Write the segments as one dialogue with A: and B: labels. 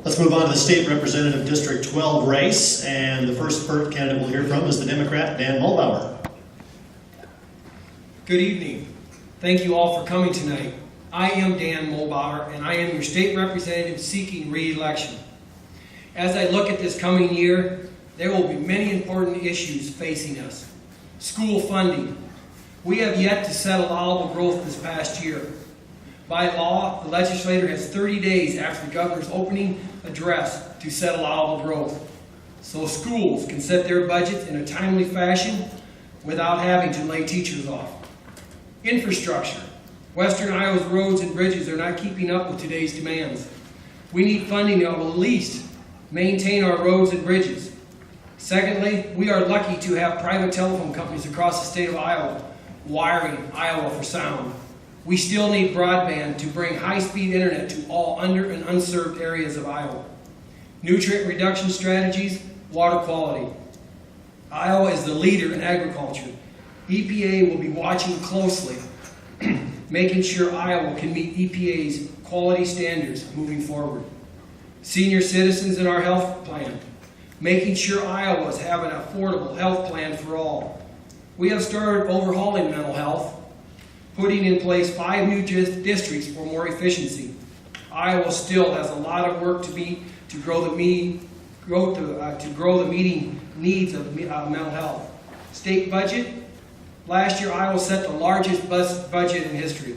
A: Let's move on to the State Representative District 12 race, and the first candidate we'll hear from is the Democrat, Dan Mulbauer.
B: Good evening. Thank you all for coming tonight. I am Dan Mulbauer, and I am your state representative seeking re-election. As I look at this coming year, there will be many important issues facing us. School funding. We have yet to set allowable growth this past year. By law, the legislature has 30 days after the governor's opening address to set allowable growth, so schools can set their budgets in a timely fashion without having to lay teachers off. Infrastructure. Western Iowa's roads and bridges are not keeping up with today's demands. We need funding that will at least maintain our roads and bridges. Secondly, we are lucky to have private telephone companies across the state of Iowa wiring Iowa for sound. We still need broadband to bring high-speed internet to all under and unserved areas of Iowa. Nutrient reduction strategies, water quality. Iowa is the leader in agriculture. EPA will be watching closely, making sure Iowa can meet EPA's quality standards moving forward. Senior citizens in our health plan, making sure Iowans have an affordable health plan for all. We have started overhauling mental health, putting in place 5 new districts for more efficiency. Iowa still has a lot of work to meet to grow the meeting needs of mental health. State budget. Last year, Iowa set the largest budget in history.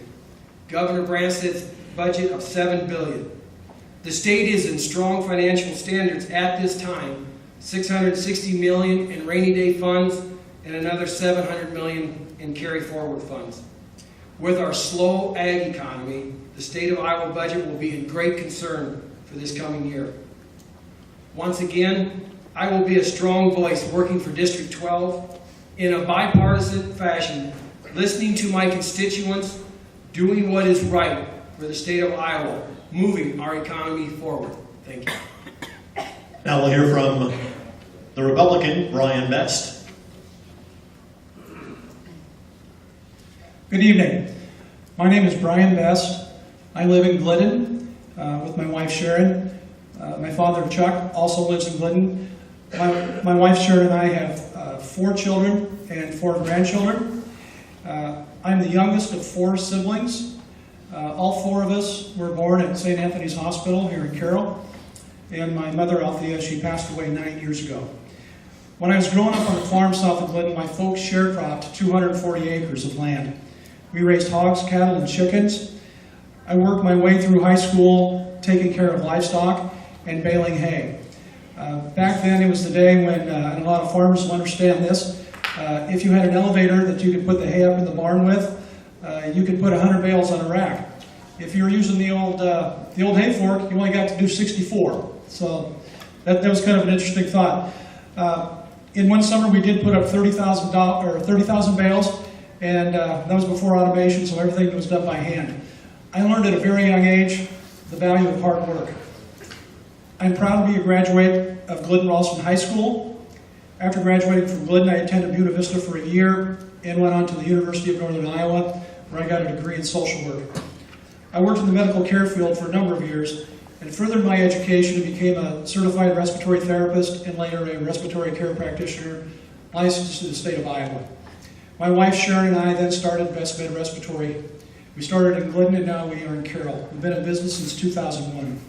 B: Governor Branstad's budget of $7 billion. The state is in strong financial standards at this time. $660 million in rainy day funds and another $700 million in carry forward funds. With our slow ag economy, the state of Iowa budget will be in great concern for this coming year. Once again, I will be a strong voice working for District 12 in a bipartisan fashion, listening to my constituents, doing what is right for the state of Iowa, moving our economy forward. Thank you.
A: Now we'll hear from the Republican, Brian Best.
C: Good evening. My name is Brian Best. I live in Glidden with my wife Sharon. My father Chuck also lives in Glidden. My wife Sharon and I have 4 children and 4 grandchildren. I'm the youngest of 4 siblings. All 4 of us were born at St. Anthony's Hospital here in Carroll. And my mother, Althea, she passed away 9 years ago. When I was growing up on the farm south of Glidden, my folks sharecropped 240 acres of land. We raised hogs, cattle, and chickens. I worked my way through high school taking care of livestock and baling hay. Back then, it was the day when, and a lot of farmers will understand this, if you had an elevator that you could put the hay up in the barn with, you could put 100 bales on a rack. If you were using the old hay fork, you only got to do 64. So that was kind of an interesting thought. In one summer, we did put up 30,000 bales, and that was before automation, so everything was done by hand. I learned at a very young age the value of hard work. I'm proud to be a graduate of Glidden-Ralston High School. After graduating from Glidden, I attended Buena Vista for a year and went on to the University of Northern Iowa, where I got a degree in social work. I worked in the medical care field for a number of years and furthered my education and became a certified respiratory therapist and later a respiratory care practitioner licensed in the state of Iowa. My wife Sharon and I then started Best Med Respiratory. We started in Glidden and now we are in Carroll. We've been in business since 2001.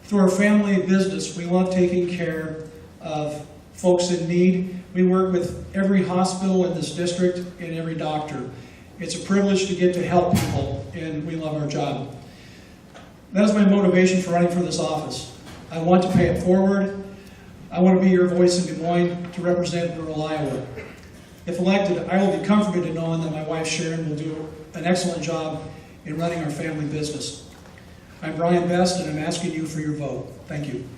C: Through our family business, we love taking care of folks in need. We work with every hospital in this district and every doctor. It's a privilege to get to help people, and we love our job. That is my motivation for running for this office. I want to pay it forward. I want to be your voice in Des Moines to represent rural Iowa. If elected, I will be comforted in knowing that my wife Sharon will do an excellent job in running our family business. I'm Brian Best, and I'm asking you for your vote. Thank you.